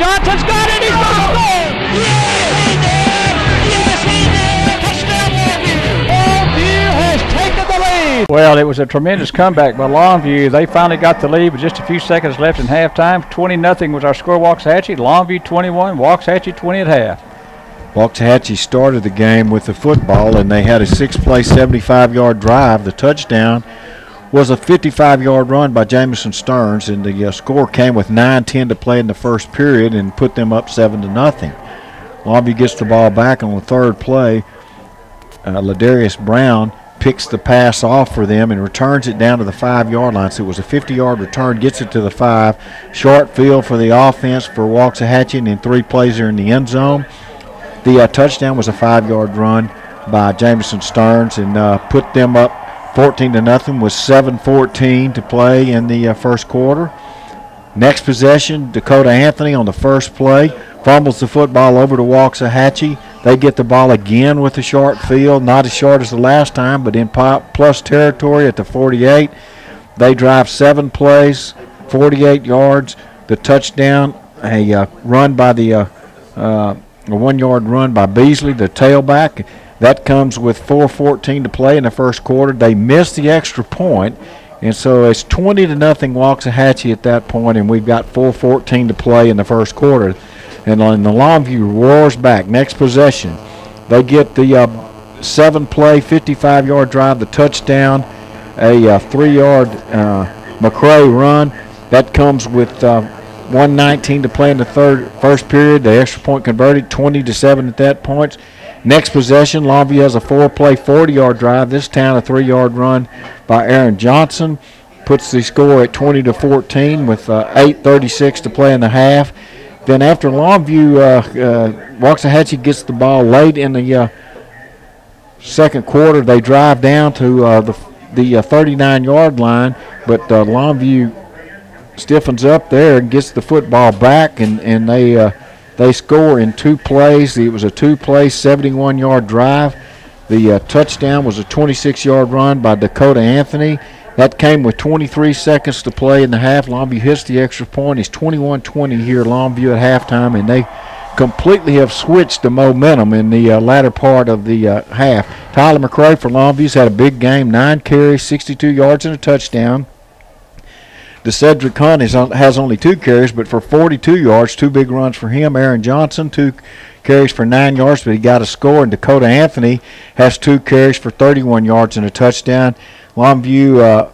Johnson's got it. He's going to score. Yes, he did. Yes, he did. Touchdown, Longview. Longview has taken the lead. Well, it was a tremendous comeback by Longview. They finally got the lead with just a few seconds left in halftime. 20-0 was our score. Waxahachie. Longview 21. Waxahachie 20 at half. Waxahachie started the game with the football, and they had a 6-play, 75-yard drive. The touchdown was a 55-yard run by Jamison Stearns, and the score came with 9:10 to play in the first period and put them up 7-0. Longview gets the ball back on the third play. Ladarius Brown picks the pass off for them and returns it down to the 5-yard line. So it was a 50-yard return, gets it to the 5. Short field for the offense for Waxahachie, and then 3 plays are in the end zone. The touchdown was a 5-yard run by Jamison Stearns and put them up 14-0 with 7:14 to play in the first quarter. Next possession, Dakota Anthony on the first play fumbles the football over to Waxahachie. They get the ball again with the short field, not as short as the last time, but in plus territory at the 48. They drive 7 plays, 48 yards. The touchdown, a run by a 1-yard run by Beasley, the tailback. That comes with 4:14 to play in the first quarter. They missed the extra point, and so it's 20-0 Waxahachie at that point, and we've got 4:14 to play in the first quarter. And the Longview roars back. Next possession, they get the 7-play, 55-yard drive, the touchdown, a 3-yard McCray run. That comes with 1:19 to play in the first period. The extra point converted, 20-7 at that point. Next possession, Longview has a 4-play, 40-yard drive. This time a 3-yard run by Aaron Johnson puts the score at 20-14 with 8:36 to play in the half. Then after Longview, Waxahachie gets the ball late in the second quarter. They drive down to the 39-yard line, but Longview stiffens up there and gets the football back, and they score in 2 plays. It was a 2-play, 71-yard drive. The touchdown was a 26-yard run by Dakota Anthony. That came with 23 seconds to play in the half. Longview hits the extra point. It's 21-20 here, Longview at halftime, and they completely have switched the momentum in the latter part of the half. Tyler McCray for Longview's had a big game, 9 carries, 62 yards and a touchdown. Cedric Hunt has only 2 carries, but for 42 yards, 2 big runs for him. Aaron Johnson, 2 carries for 9 yards, but he got a score. And Dakota Anthony has 2 carries for 31 yards and a touchdown. Longview,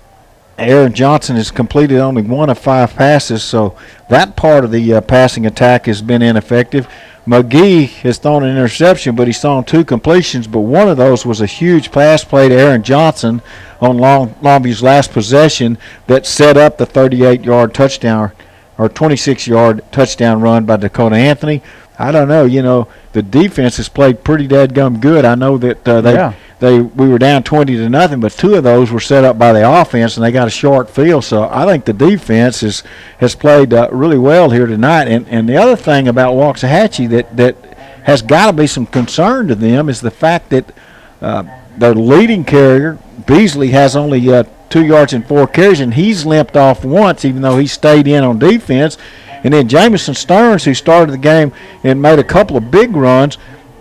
Aaron Johnson has completed only 1 of 5 passes, so that part of the passing attack has been ineffective. McGee has thrown an interception, but he's thrown 2 completions, but one of those was a huge pass play to Aaron Johnson on Longview's last possession that set up the 38-yard touchdown or 26-yard touchdown run by Dakota Anthony. I don't know, the defense has played pretty dadgum good. I know that we were down 20-0, but 2 of those were set up by the offense, and they got a short field. So I think the defense has played really well here tonight. And the other thing about Waxahachie that has got to be some concern to them is the fact that their leading carrier, Beasley, has only 2 yards and 4 carries, and he's limped off once, even though he stayed in on defense. And then Jamison Stearns, who started the game and made a couple of big runs,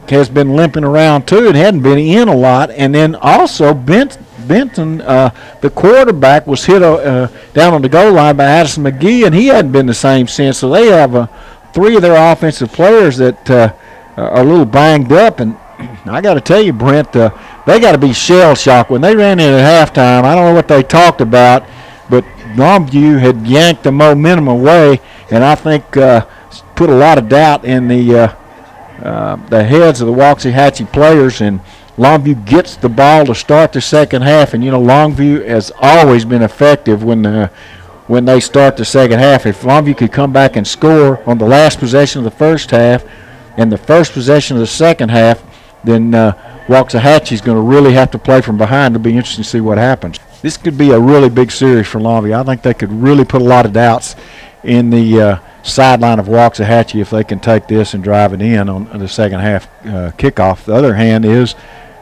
has been limping around too and hadn't been in a lot. And then also Benton, the quarterback, was hit down on the goal line by Addison McGee, and he hadn't been the same since. So they have 3 of their offensive players that are a little banged up. And I got to tell you, Brent, they got to be shell-shocked. When they ran in at halftime, I don't know what they talked about, but Longview had yanked the momentum away, and I think put a lot of doubt in the heads of the Waxahachie players. And Longview gets the ball to start the second half, and Longview has always been effective when they start the second half. If Longview could come back and score on the last possession of the first half and the first possession of the second half, then Waxahachie's going to really have to play from behind. It'll be interesting to see what happens. This could be a really big series for Longview. I think they could really put a lot of doubts in the sideline of Waxahachie if they can take this and drive it in on the second half kickoff. The other hand is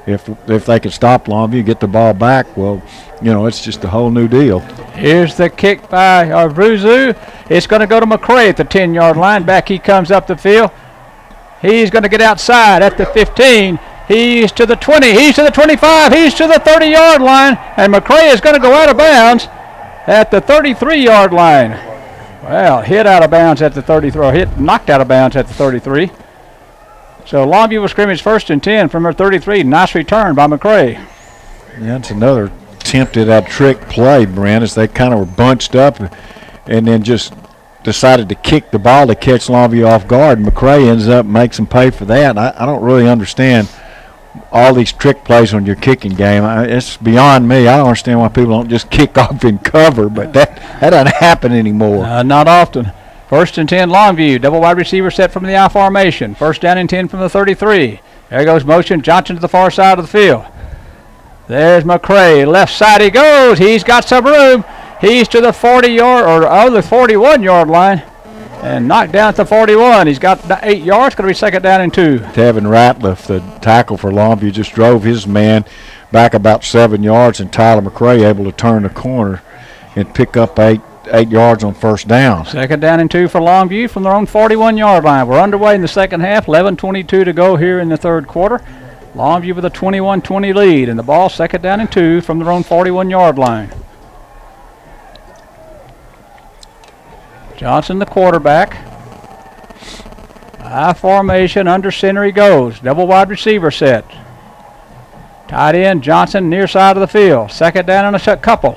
if they could stop Longview, get the ball back, well, it's just a whole new deal. Here's the kick by Abruzzo. It's going to go to McCray at the 10-yard line. Back he comes up the field. He's going to get outside at the 15. He's to the 20. He's to the 25. He's to the 30-yard line. And McCray is going to go out of bounds at the 33-yard line. Well, hit out of bounds at the 33. Knocked out of bounds at the 33. So Longview will scrimmage 1st and 10 from her 33. Nice return by McCray. Yeah, it's another attempt at that trick play, Brent, as they kind of were bunched up and then just decided to kick the ball to catch Longview off guard. And McCray ends up makes them pay for that. I don't really understand all these trick plays on your kicking game. It's beyond me. I don't understand why people don't just kick off in cover, but that doesn't happen anymore. Not often. 1st and 10 Longview. Double wide receiver set from the I formation. 1st down and 10 from the 33. There goes motion. Johnson to the far side of the field. There's McCray. Left side he goes. He's got some room. He's to the 40-yard the 41-yard line and knocked down at the 41. He's got 8 yards. Going to be 2nd down and 2. Tevin Ratliff, the tackle for Longview, just drove his man back about 7 yards, and Tyler McCray able to turn the corner and pick up 8 yards on 1st down. 2nd down and 2 for Longview from their own 41-yard line. We're underway in the second half. 11:22 to go here in the third quarter. Longview with a 21-20 lead, and the ball 2nd down and 2 from their own 41-yard line. Johnson, the quarterback. I formation, under center he goes. Double wide receiver set. Tight end, Johnson, near side of the field. 2nd down and a couple.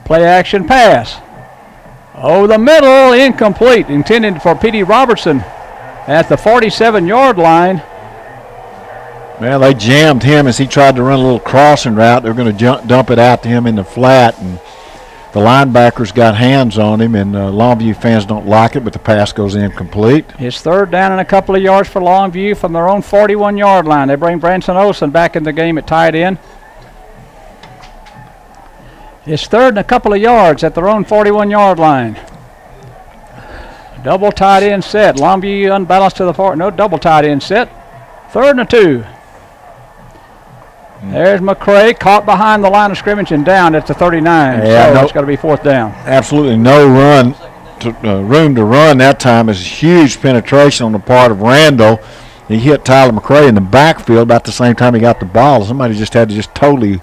Play action pass. Oh, the middle, incomplete. Intended for P.D. Robertson at the 47-yard line. Well, they jammed him as he tried to run a little crossing route. They're going to dump it out to him in the flat, and the linebackers got hands on him, and Longview fans don't like it, but the pass goes incomplete. It's 3rd down and a couple of yards for Longview from their own 41-yard line. They bring Branson Olsen back in the game at tight end. It's 3rd and a couple of yards at their own 41-yard line. Double tight end set. Longview unbalanced to the far. No, double tight end set. 3rd and 2. There's McCray, caught behind the line of scrimmage and down at the 39. Yeah, so it's got to be 4th down. Absolutely no room to run that time. Is huge penetration on the part of Randall. He hit Tyler McCray in the backfield about the same time he got the ball. Somebody just had to just totally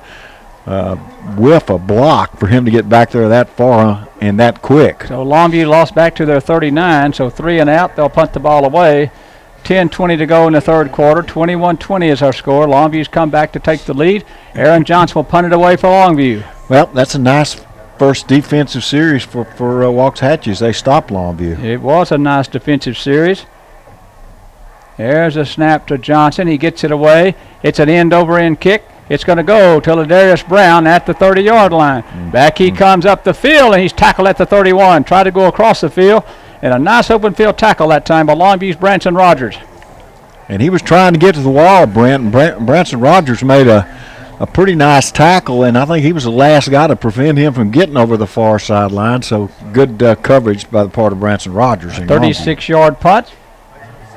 whiff a block for him to get back there that far and that quick. So Longview lost back to their 39, so 3 and out. They'll punt the ball away. 10:20 to go in the third quarter. 21-20 is our score. Longview's come back to take the lead. Aaron Johnson will punt it away for Longview. Well, that's a nice first defensive series for Waxahachie. They stopped Longview. It was a nice defensive series. There's a snap to Johnson. He gets it away. It's an end-over-end kick. It's going to go to Ladarius Brown at the 30-yard line. Back he comes up the field, and he's tackled at the 31. Tried to go across the field. And a nice open field tackle that time by Longview's Branson Rogers. And he was trying to get to the wall, Brent. And Branson Rogers made a pretty nice tackle, and I think he was the last guy to prevent him from getting over the far sideline. So good coverage by the part of Branson Rogers. 36-yard punt.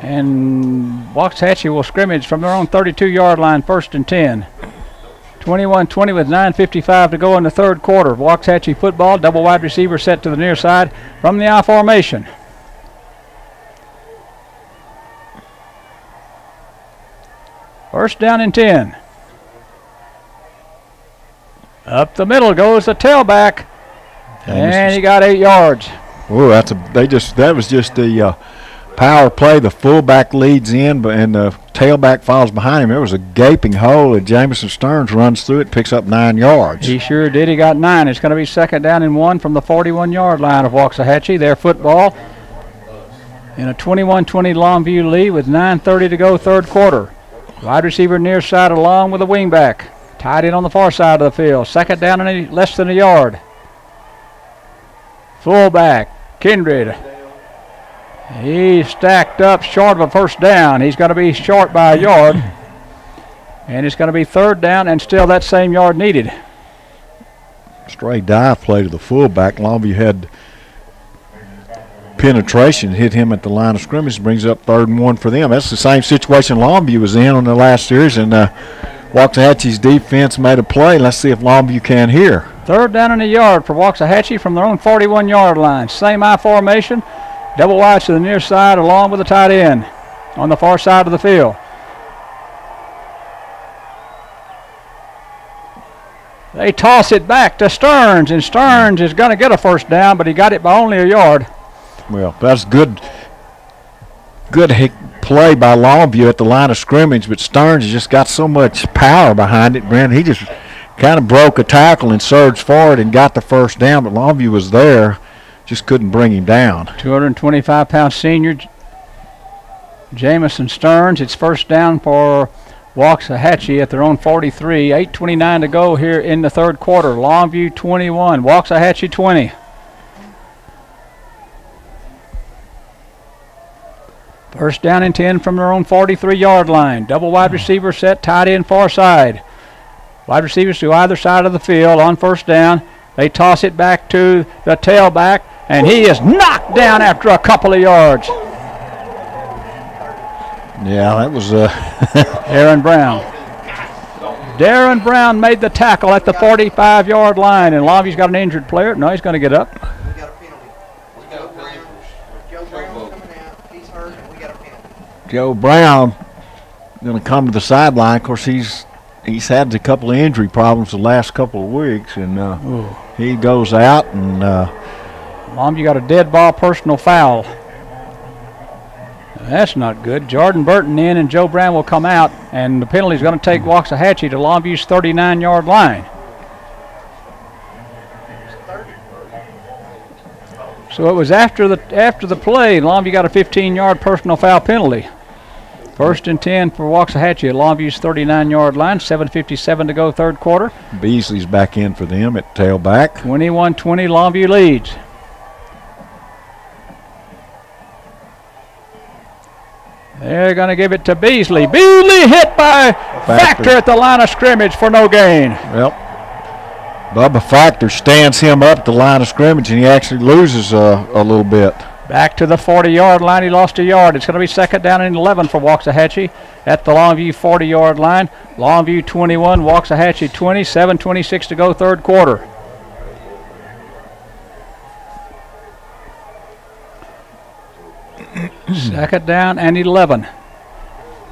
And Waxahachie will scrimmage from their own 32-yard line, 1st and 10. 21-20 with 9:55 to go in the third quarter. Waxahachie football, double wide receiver set to the near side from the I formation. First down and 10. Up the middle goes the tailback, and he got 8 yards. Oh, that was just the power play. The fullback leads in, and the tailback follows behind him. There was a gaping hole, and Jamison Stearns runs through it, picks up 9 yards. He sure did. He got 9. It's going to be 2nd down and 1 from the 41-yard line of Waxahachie. Their football in a 21-20 Longview lead with 9:30 to go third quarter. Wide receiver near side along with a wingback. Tied in on the far side of the field. 2nd down and less than a yard. Fullback, Kindred. He's stacked up short of a first down. He's going to be short by a yard. And it's going to be 3rd down and still that same yard needed. Straight dive play to the fullback. Longview had penetration, hit him at the line of scrimmage, brings up 3rd and 1 for them. That's the same situation Longview was in on the last series, and Waxahachie's defense made a play. Let's see if Longview can here. 3rd down in the yard for Waxahachie from their own 41-yard line. Same I formation, double wide to the near side along with the tight end on the far side of the field. They toss it back to Stearns, and Stearns is going to get a 1st down, but he got it by only a yard. Well, that's good play by Longview at the line of scrimmage, but Stearns has just got so much power behind it, Brent. He just kind of broke a tackle and surged forward and got the 1st down, but Longview was there, just couldn't bring him down. 225-pound senior Jamison Stearns. It's 1st down for Waxahachie at their own 43. 8:29 to go here in the 3rd quarter. Longview 21, Waxahachie 20. First down and 10 from their own 43-yard line. Double wide receiver set, tight end far side. Wide receivers to either side of the field on 1st down. They toss it back to the tailback, and he is knocked down after a couple of yards. Yeah, that was Aaron Brown. Darren Brown made the tackle at the 45-yard line, and Longview's got an injured player. No, he's going to get up. We got a penalty. Joe Brown coming out. He's hurt, and we got a penalty. Joe Brown going to come to the sideline. Of course, he's had a couple of injury problems the last couple of weeks, and he goes out. And Longview got a dead ball personal foul. That's not good. Jordan Burton in, and Joe Brown will come out, and the penalty is going to take Waxahachie to Longview's 39-yard line. So it was after the play, Longview got a 15-yard personal foul penalty. 1st and 10 for Waxahachie at Longview's 39-yard line. 7:57 to go, 3rd quarter. Beasley's back in for them at tailback. 21-20, Longview leads. They're going to give it to Beasley. Beasley hit by Factor at the line of scrimmage for no gain. Well, Bubba Factor stands him up at the line of scrimmage, and he actually loses a little bit. Back to the 40-yard line. He lost a yard. It's going to be 2nd down and 11 for Waxahachie at the Longview 40-yard line. Longview 21, Waxahachie 20, 7:26 to go, 3rd quarter. Second down and 11.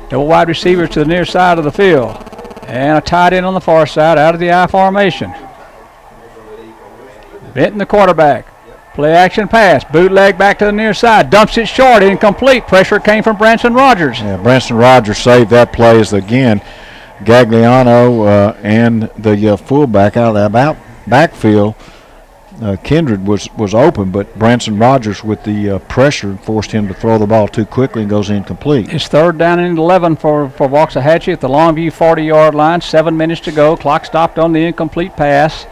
Double wide receiver to the near side of the field. And a tight end on the far side out of the I formation. Benton the quarterback. Play action pass. Bootleg back to the near side. Dumps it short. Incomplete. Pressure came from Branson Rogers. Yeah, Branson Rogers saved that play as, again, Gagliano and the fullback out of that backfield. Kindred was open, but Branson Rogers with the pressure forced him to throw the ball too quickly and goes incomplete. It's 3rd down and 11 for Waxahachie at the Longview 40-yard line. 7 minutes to go. Clock stopped on the incomplete pass.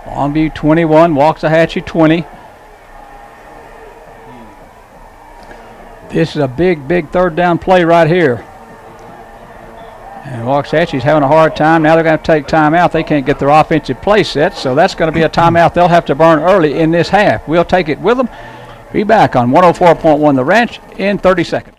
Longview 21, Waxahachie 20. This is a big 3rd down play right here. And Waxahachie's having a hard time. Now they're going to take timeout. They can't get their offensive play set, so that's going to be a timeout they'll have to burn early in this half. We'll take it with them. Be back on 104.1 The Ranch in 30 seconds.